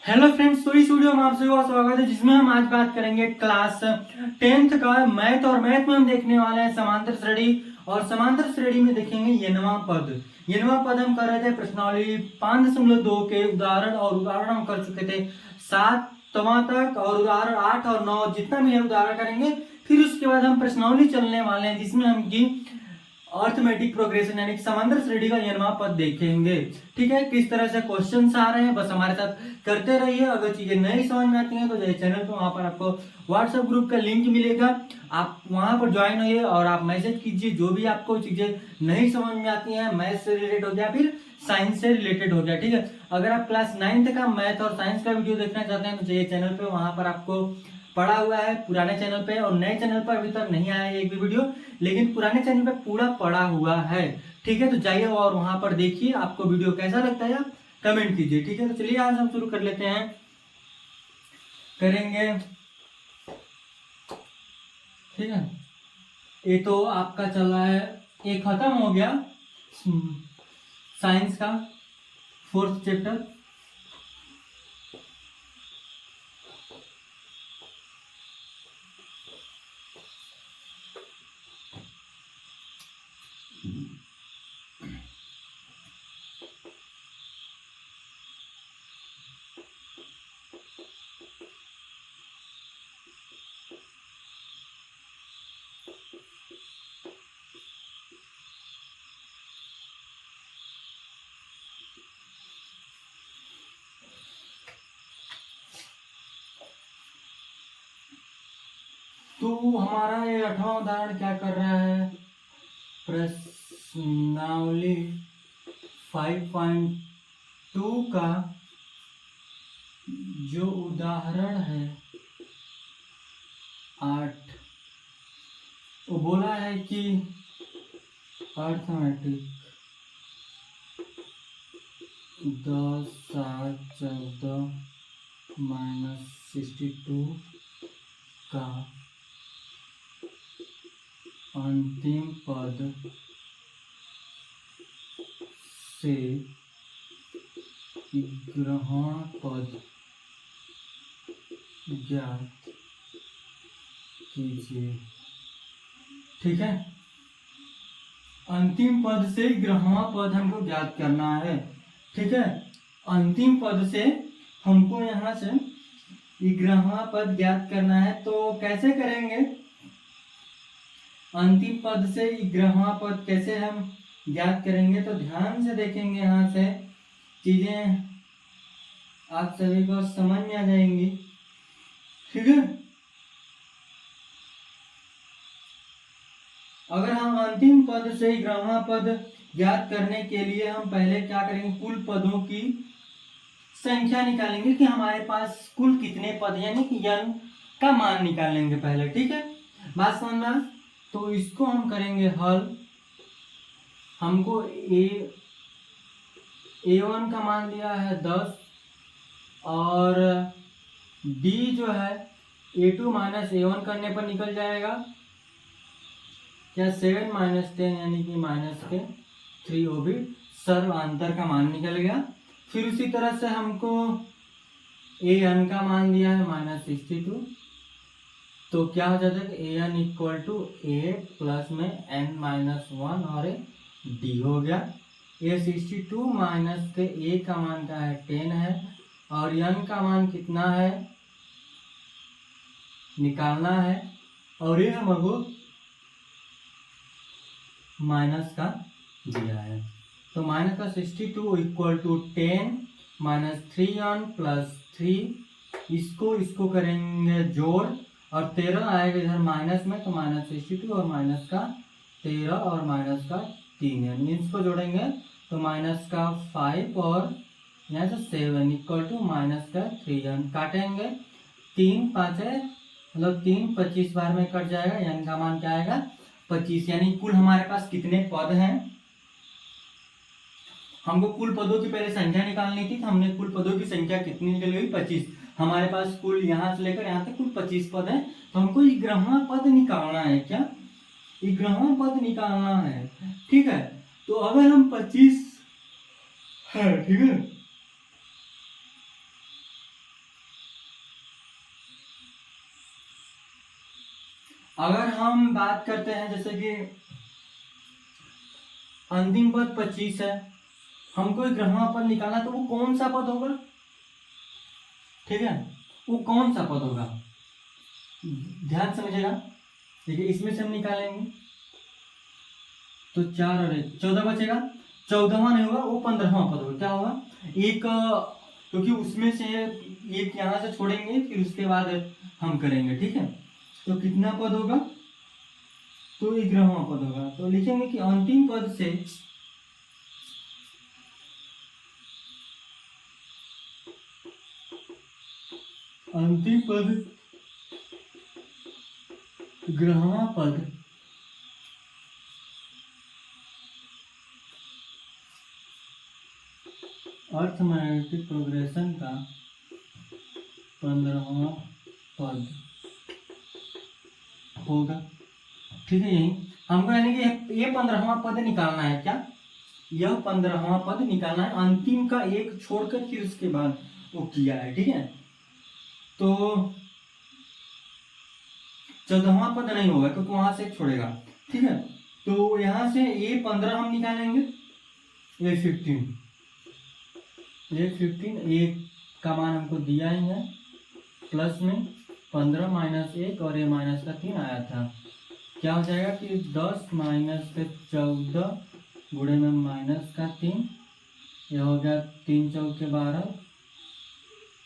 Hello friends, तो इस video में आप सभी का स्वागत है जिसमें हम आज बात करेंगे क्लास 10th का मैथ। और मैथ में हम देखने वाले हैं समांतर श्रेणी। और समांतर श्रेणी में देखेंगे येनवा पद। येनवा पद हम कर रहे थे प्रश्नावली 5.2 के उदाहरण, और उदाहरण हम कर चुके थे 7वां तक, और उदाहरण 8 और 9 जितना भी है उदाहरण करेंगे। फिर उसके बाद हम प्रश्नावली चलने वाले हैं जिसमें हम की अर्थमेटिक प्रोग्रेशन यानी समांतर श्रेणी का येनवा पद देखेंगे। ठीक है, किस तरह से क्वेश्चंस आ रहे हैं बस हमारे साथ करते रहिए। अगर चीजें नहीं समझ में आती हैं तो जाइए चैनल पर, वहां पर आपको व्हाट्सएप ग्रुप का लिंक मिलेगा, आप वहां पर ज्वाइन होइए और आप मैसेज कीजिए जो भी आपको चीजें नहीं समझ में आती हैं, मैथ से रिलेटेड हो गया फिर साइंस से रिलेटेड हो गया। ठीक है, अगर आप क्लास 9th का मैथ और साइंस का वीडियो देखना चाहते हैं तो जाइए चैनल पे, वहां पर आपको पड़ा हुआ है पुराने चैनल पे, और नए चैनल पर अभी तक नहीं आया है एक भी वीडियो, लेकिन पुराने चैनल पे पूरा पड़ा हुआ है। ठीक है, तो जाइए और वहां पर देखिए आपको वीडियो कैसा लगता है आप कमेंट कीजिए। ठीक है, तो चलिए आज हम शुरू कर लेते हैं, करेंगे। ठीक है, ये तो आपका चल रहा है, ये खत्म हो गया साइंस का 4th चैप्टर। तो हमारा ये 8वां उदाहरण क्या कर रहा है, प्रश्नावली 5.2 का जो उदाहरण है 8, वो बोला है कि अर्थमेटिक 10, 7, 14 -62 का अंतिम पद से ग्रहण पद ज्ञात कीजिए। ठीक है, अंतिम पद से ग्रहण पद हमको ज्ञात करना है। ठीक है, अंतिम पद से हमको यहाँ से ग्रहण पद ज्ञात करना है, तो कैसे करेंगे? अंतिम पद से ग्रहण पद कैसे हम ज्ञात करेंगे, तो ध्यान से देखेंगे, यहाँ से चीजें आप सभी को समझ में आ जाएंगी। ठीक है, अगर हम अंतिम पद से ग्रहण पद ज्ञात करने के लिए हम पहले क्या करेंगे, कुल पदों की संख्या निकालेंगे कि हमारे पास कुल कितने पद यानी कि n का मान निकालेंगे पहले। ठीक है, बात समझना। तो इसको हम करेंगे हल। हमको a1 का मान दिया है 10, और b जो है a2 - a1 करने पर निकल जाएगा क्या 7 - 10 यानी कि -3, वो भी सर्वांतर का मान निकल गया। फिर उसी तरह से हमको an का मान दिया है -62, तो क्या हो जाता है कि an = 8 प्लस में n-1 और d हो गया। ये 62 माइनस के a का मान का है 10 है, और n का मान कितना है निकालना है, और ये हमको माइनस का दिया है। तो माइनस का 62 = 10 - 3n + 3, इसको करेंगे जोड़, और 13 आएगा इधर माइनस में, तो -62 और माइनस का 13 और माइनस का 3 यानी इसको जोड़ेंगे तो माइनस का 5 और यहाँ से 7 = -3n। काटेंगे 3 5 मतलब 3 25 बार में कट जाएगा, n का मान क्या आएगा 25। यानी कुल हमारे पास कितने पद हैं, हमको कुल पदों की पहले संख्या निकालनी थी, तो हमने कुल पदों की संख्या कितनी निकल गई 25। हमारे पास कुल यहाँ से लेकर यहाँ तक कुल 25 पद हैं, तो हमको ग्रहण पद निकालना है। क्या ग्रहण पद निकालना है? ठीक है, तो अगर हम 25 है, ठीक है, हम बात करते हैं जैसे कि अंतिम पद 25 है, हमको एक ग्रहवा पद निकालना, तो वो कौन सा पद होगा? ठीक है, वो कौन सा पद होगा ध्यान समझेगा। देखिए इसमें से हम निकालेंगे तो 4 और 1 14 बचेगा, 14वां नहीं होगा, वो 15वां पद होगा। क्या होगा? एक, क्योंकि उसमें से एक यहाँ से छोड़ेंगे, फिर उसके बाद हम करेंगे। ठीक है, तो कितना पद होगा? तो 11वां पद होगा। तो लिखेंगे कि अंतिम पद से अंतिम पद 11वां पद अर्थमैटिक प्रोग्रेशन का 15वां पद होगा। ठीक है, यही हमको यानी कि ये 15वां पद निकालना है। क्या? यह 15वां पद निकालना है, अंतिम का एक छोड़कर फिर उसके बाद वो किया है। ठीक है, तो 14वां पद नहीं होगा क्योंकि वहां से एक छोड़ेगा। ठीक है, तो यहां से ये 15 हम निकालेंगे, ये 15 एक का मान हमको दिया ही है, प्लस में 15 माइनस 1 और ये माइनस का 3 आया था। क्या हो जाएगा कि 10 माइनस के 14 गुणे में माइनस का 3, यह हो गया 3 चौके 12,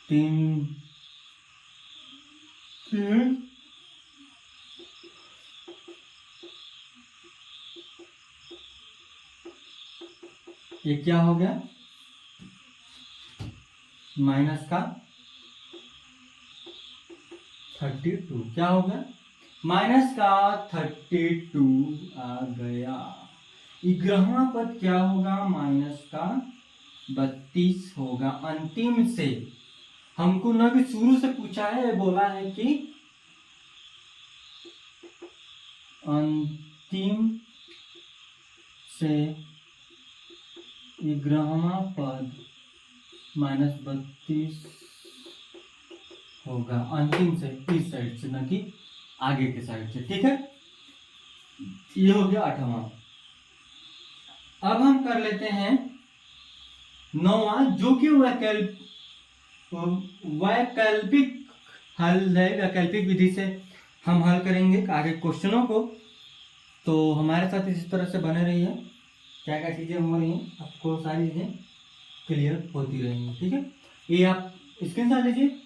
3 ये क्या हो गया? माइनस का 32। क्या हो गया? माइनस का 32 आ गया। 11वां पद क्या होगा? माइनस का 32 होगा। अंतिम से हमको न भी शुरू से पूछा है, बोला है कि अंतिम से 11वां पद माइनस 32 होगा। अंतिम से इस साइड से, न कि आगे के साइड से। ठीक है, ये हो गया 8वां। अब हम कर लेते हैं 9वां, जो कि वैकल्पिक हल है। वैकल्पिक विधि से हम हल करेंगे आगे क्वेश्चनों को। तो हमारे साथ इस तरह से बने रहिए, क्या क्या चीजें हो रही हैं, आपको सारी चीजें क्लियर होती रहेंगी। ठीक है, ये आप स्क्रीनशॉट लीजिए।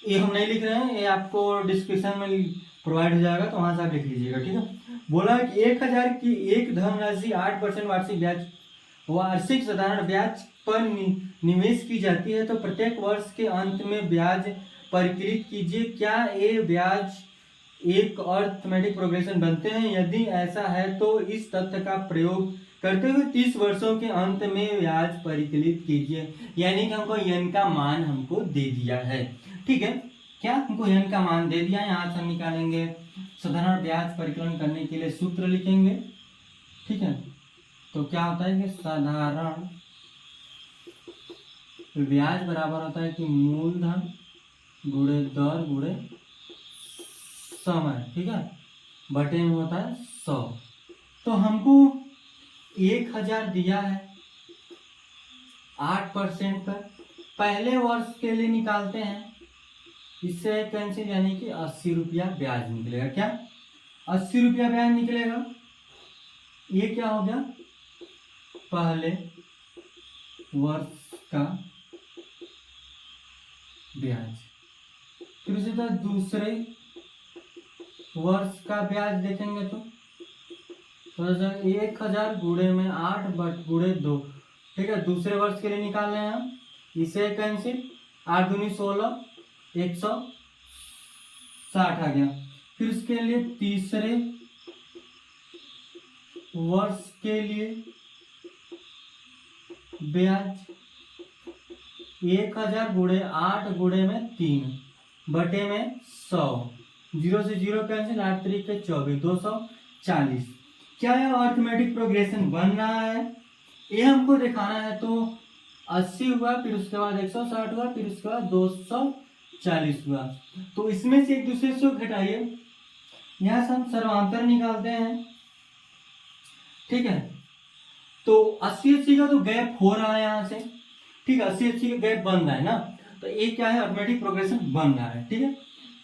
ये हम नहीं लिख रहे हैं, ये आपको डिस्क्रिप्शन में प्रोवाइड हो जाएगा, तो वहां से आप लिख लीजिएगा। ठीक है, बोला है कि 1000 की एक धनराशि 8% वार्षिक ब्याज वार्षिक साधारण ब्याज पर निवेश की जाती है, तो प्रत्येक वर्ष के अंत में ब्याज परिकलित कीजिए। क्या ये ब्याज एक अर्थमेटिक प्रोग्रेशन बनते हैं? यदि ऐसा है तो इस तथ्य का प्रयोग करते हुए 30 वर्षों के अंत में ब्याज परिकलित कीजिए। यानी कि हमको यन का मान हमको दे दिया है। ठीक है, क्या हमको यन का मान दे दिया है, यहाँ से हम निकालेंगे। साधारण ब्याज परिकलन करने के लिए सूत्र लिखेंगे। ठीक है, तो क्या होता है कि साधारण ब्याज बराबर होता है कि मूलधन गुणे दर गुणे समय। ठीक है, बटे में होता है 100। तो हमको 1000 दिया है 8% पर, पहले वर्ष के लिए निकालते हैं, इससे कैंसिल, यानी कि 80 रुपया ब्याज निकलेगा। क्या? 80 रुपया ब्याज निकलेगा। ये क्या हो गया? पहले वर्ष का ब्याज। फिर उसी तरह दूसरे वर्ष का ब्याज देखेंगे तो 1000 गुणे में 8 बट गुणे 2। ठीक है, दूसरे वर्ष के लिए निकाल रहे हैं हम, इसे कैंसिल, 8 दूनी 16, 160 आ गया। फिर उसके लिए तीसरे वर्ष के लिए ब्याज 1000 गुणे 8 गुणे में 3 बटे में 100, 0 से 0 कैंसिल, 8 तरीके 24, 240। क्या यह अर्थमेटिक प्रोग्रेशन बन रहा है? ये हमको दिखाना है। तो 80 हुआ, फिर उसके बाद 160 हुआ, फिर उसके बाद 240 हुआ। तो इसमें से एक दूसरे से घटाइए, यहाँ से हम सर्वांतर निकालते हैं, ठीक है। तो 80 का तो गैप हो रहा है यहाँ से, ठीक है, 80 का गैप बन रहा है ना, तो ये क्या है, अर्थमेटिक प्रोग्रेशन बन रहा है, ठीक है।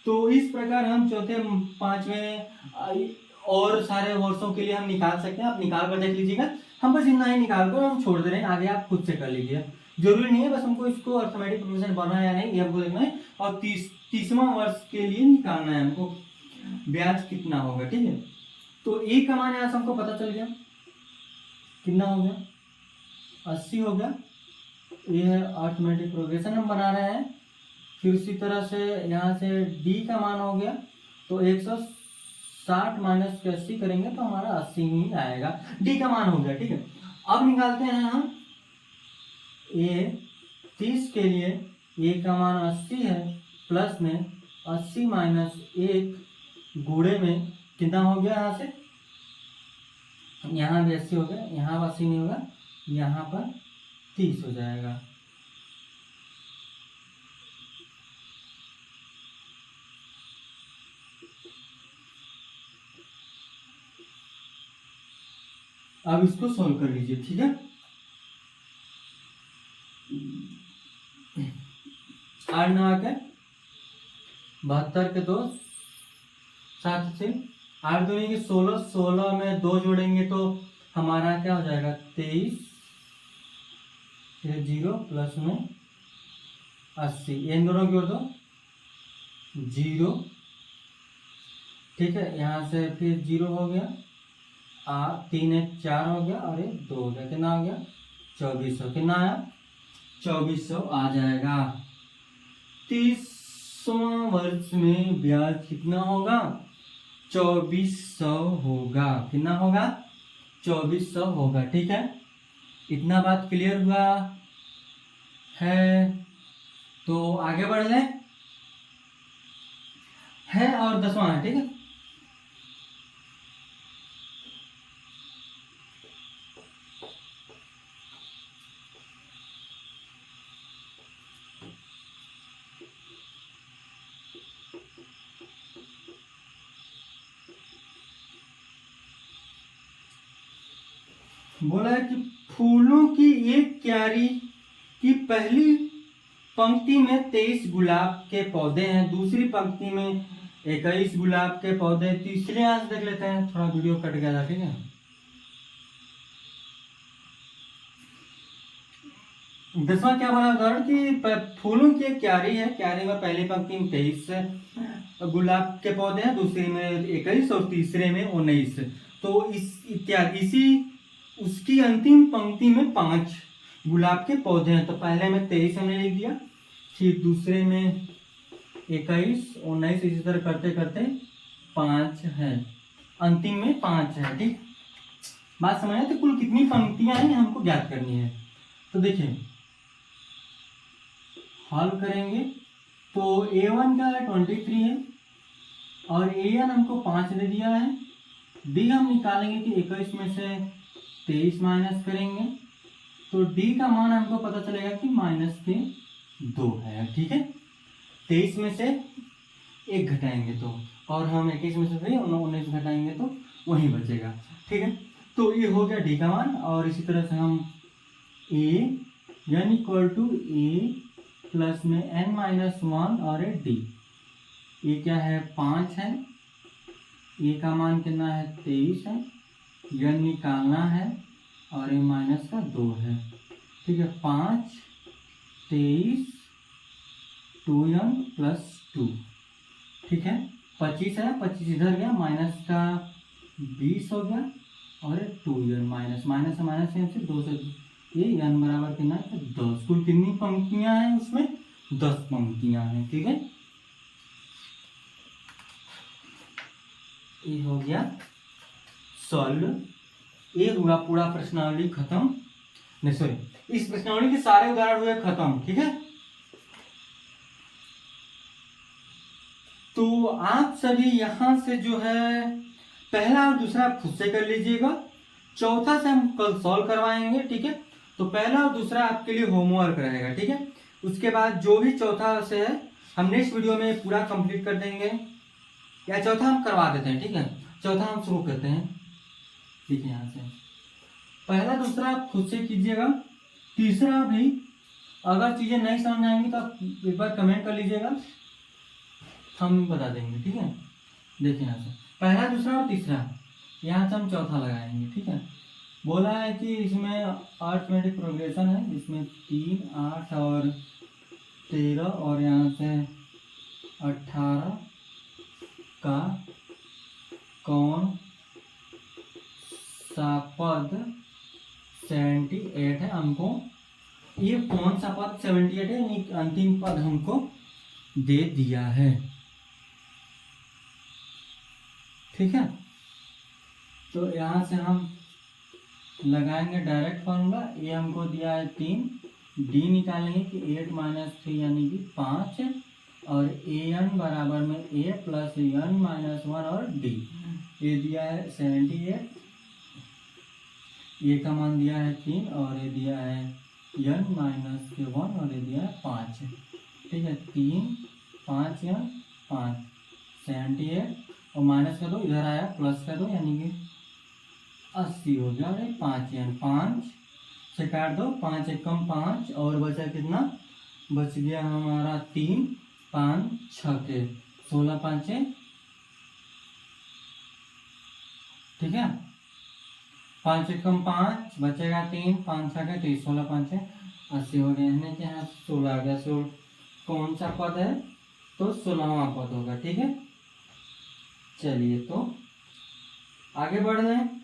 तो इस प्रकार हम चौथे पांचवें और सारे वर्षों के लिए हम निकाल सकते हैं। आप निकाल कर देख लीजिएगा, हम बस इतना ही निकाल कर हम छोड़ दे रहे हैं, आगे आप खुद से कर लीजिए, जरूरी नहीं है, बस हमको इसको अर्थमेटिक प्रोग्रेशन बना है या नहीं ये हमको देखना है। और 30वां वर्ष के लिए निकालना है हमको ब्याज कितना होगा, ठीक है। तो ए का मान यहाँ से हमको पता चल गया, कितना हो गया, 80 हो गया। ये है अर्थमेटिक प्रोग्रेशन हम बना रहे हैं। फिर उसी तरह से यहाँ से डी का मान हो गया, तो 160 माइनस 80 करेंगे तो हमारा 80 ही आएगा, डी का मान हो गया, ठीक है। अब निकालते हैं हम ए 30 के लिए, ए का मान 80 है, प्लस में 80 माइनस 1 गुणे में कितना हो गया, यहाँ से यहाँ भी 80 हो गया, यहाँ 80 नहीं होगा, यहाँ पर 30 हो जाएगा। अब इसको सॉल्व कर लीजिए, ठीक है। 8 9 के 72 के 2 7 से 8 दूनी के 16, 16 में 2 जोड़ेंगे तो हमारा क्या हो जाएगा, 23, फिर 0 प्लस में 80, इन दोनों की ओर दो 0, ठीक है। यहाँ से फिर 0 हो गया, 3 1 4 हो गया, और 1 2 हो गया, कितना हो गया, 2400, कितना आया, 2400 आ जाएगा। 30वां वर्ष में ब्याज कितना होगा, 2400 होगा, कितना होगा, 2400 होगा, ठीक है। इतना बात क्लियर हुआ है, तो आगे बढ़ लें, है और 10वां है, ठीक है। बोला है कि फूलों की एक क्यारी की पहली पंक्ति में 23 गुलाब के पौधे हैं, दूसरी पंक्ति में 21 गुलाब के पौधे। तीसरे आज देख लेते हैं, थोड़ा वीडियो कट गया था, ठीक है। 10वां क्या बोला उदाहरण कि फूलों की एक क्यारी है, क्यारी में पहली पंक्ति में 23 गुलाब के पौधे हैं, दूसरी में 21 और तीसरे में 19। तो इसी उसकी अंतिम पंक्ति में 5 गुलाब के पौधे हैं। तो पहले में 23 हमने लिख दिया, फिर दूसरे में 21 19, इसी तरह करते करते 5 है, अंतिम में 5 है, ठीक। बात समझ आए? तो कुल कितनी पंक्तियां हैं हमको ज्ञात करनी है। तो देखिए हल करेंगे तो A1 का 23 है और AN हमको 5 दे दिया है। D हम निकालेंगे कि 21 में से 23 माइनस करेंगे तो D का मान हमको पता चलेगा कि माइनस के 2 है, ठीक है। 23 में से 1 घटाएंगे तो, और हम 21 में से 19 घटाएंगे तो वही बचेगा, ठीक है। तो ये हो गया D का मान। और इसी तरह से हम A यानी इक्वल टू A प्लस में n-1 और D, ये क्या है 5 है, A का मान कितना है 23 है, n निकालना है और A माइनस का 2 है, ठीक है। 5 23 2n प्लस 2, ठीक है। 25 है, 25 इधर गया, माइनस का 20 हो गया और 2n माइनस माइनस माइनस से 2 से ये n बराबर कितना है 10। कुल कितनी पंक्तियां हैं उसमें 10 पंक्तियां हैं, ठीक है। ये हो गया सॉल्व। ये हुआ पूरा प्रश्नावली खत्म, नहीं सॉरी, इस प्रश्नावली के सारे उदाहरण हुए खत्म, ठीक है। आप सभी यहाँ से जो है पहला और दूसरा खुद से कर लीजिएगा, चौथा से हम कल सॉल्व करवाएंगे, ठीक है। तो पहला और दूसरा आपके लिए होमवर्क रहेगा, ठीक है। उसके बाद जो भी चौथा से है हम नेक्स्ट वीडियो में पूरा कंप्लीट कर देंगे, या चौथा हम करवा देते हैं, ठीक है। चौथा हम शुरू करते हैं, देखिए यहाँ से पहला दूसरा आप खुद से कीजिएगा, तीसरा भी अगर चीज़ें नहीं समझ आएंगी तो आप एक बार कमेंट कर लीजिएगा, हम बता देंगे, ठीक है। देखिए यहाँ से पहला दूसरा और तीसरा, यहाँ से हम चौथा लगाएंगे, ठीक है। बोला है कि इसमें अर्थमेटिक प्रोग्रेशन है, इसमें 3, 8 और 13 और यहाँ से 18 का कौन सा पद 78 है, हमको ये कौन सा पद 78 है, यानी अंतिम पद हमको दे दिया है, ठीक है। तो यहाँ से हम लगाएंगे डायरेक्ट फॉर्मूला, ये हमको दिया है 3, डी निकालेंगे कि 8 - 3 यानी कि 5, और ए एन बराबर में ए प्लस एन - 1 और डी, ये दिया है 78, ए का मान दिया है 3 और ये दिया है n - 1 और ये दिया है 5, ठीक है। 3, 5 n 5, 78 और माइनस का 2 इधर आया, प्लस का 2 यानी कि 80 हो गया, अरे 5 n 5 से काट दो, 5 एकम 5 और बचा कितना, बच गया हमारा 3, 5 6 के 16 5, ठीक है। 5 एकम 5 बचेगा 3, 5 6 के 30, 16 5 80 हो गया, यानी कि यहाँ 16 आ गया। 16 कौन सा पद है, तो 16वां पद होगा, ठीक है। चलिए तो आगे बढ़ रहे हैं,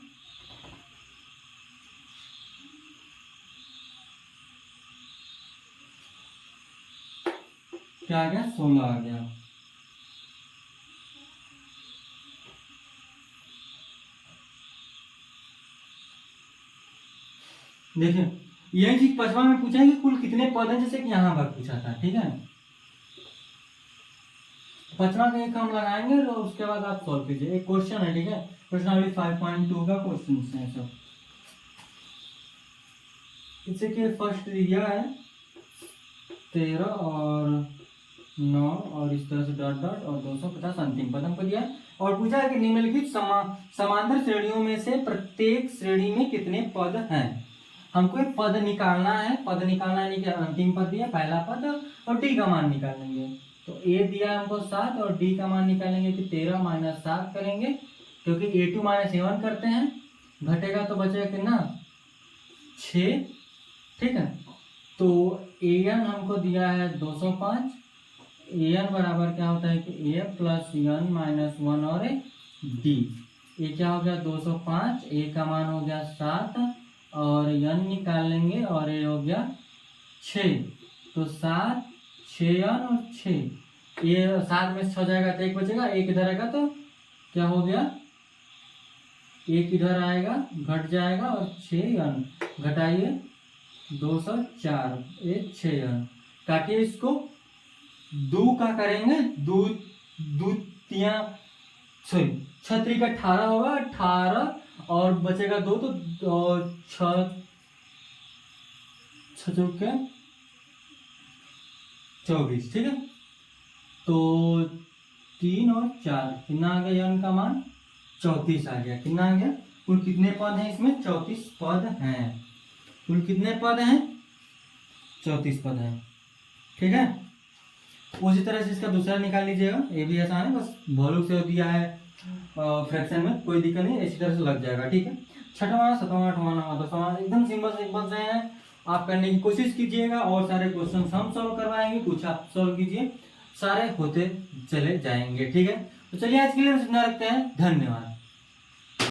क्या आ गया, 16 आ गया। देखिए यही चीज 5वां में पूछा है कि कुल कितने पद हैं, जैसे कि यहाँ पर पूछा था, ठीक है। 5वां का एक हम लगाएंगे और उसके बाद आप सॉल्व कीजिए, एक क्वेश्चन है, ठीक है। प्रश्नावली 5.2 का क्वेश्चन है सब। इससे कि फर्स्ट दिया है 13 और 9 और इस तरह से डॉट डॉट और 250 अंतिम पद हमको दिया है, और पूछा है कि निम्नलिखित समांतर श्रेणियों में से प्रत्येक श्रेणी में कितने पद हैं। हमको एक पद निकालना है, पद निकालना यानी कि अंतिम पद दिया पहला पद, और डी का मान निकालेंगे। तो ए दिया हमको 7 और डी का मान निकालेंगे कि 13 - 7 करेंगे, क्योंकि a2 - a1 करते हैं, घटेगा तो बचेगा कितना 6, ठीक है। तो an हमको दिया है 205, an बराबर क्या होता है कि a प्लस n - 1 और d, ये क्या हो गया 205, a का मान हो गया 7 और n निकाल लेंगे और ये हो गया 6, तो 7 6 n और 6, ये 7 में 6 जाएगा तो 1 बचेगा, 1 इधर आएगा तो क्या हो गया 1 इधर आएगा घट जाएगा, और 6 n घटाइए 204, ये 6 n काटिए, इसको 2 का करेंगे, 2 3 छत्री का 18 होगा, 18 और बचेगा 2 तो 6 के 24, ठीक है। तो 3 और 4 कितना आ गया, n का मान 34 आ गया। कितना आ गया, कुल कितने पद हैं इसमें, 34 पद हैं। कुल कितने पद हैं, 34 पद हैं, ठीक है। उसी तरह से इसका दूसरा निकाल लीजिएगा, ये भी आसान है, बस वॉल्यूम से दिया है फ्रैक्शन में, कोई दिक्कत नहीं, इसी तरह से लग जाएगा, ठीक है। 6वां 7वां 8वां 9वां 10वां एकदम सिंपल से हैं, आप करने की कोशिश कीजिएगा, और सारे क्वेश्चन हम सॉल्व करवाएंगे, कुछ आप सॉल्व कीजिए, सारे होते चले जाएंगे, ठीक है। तो चलिए आज के लिए इतना रखते हैं, धन्यवाद।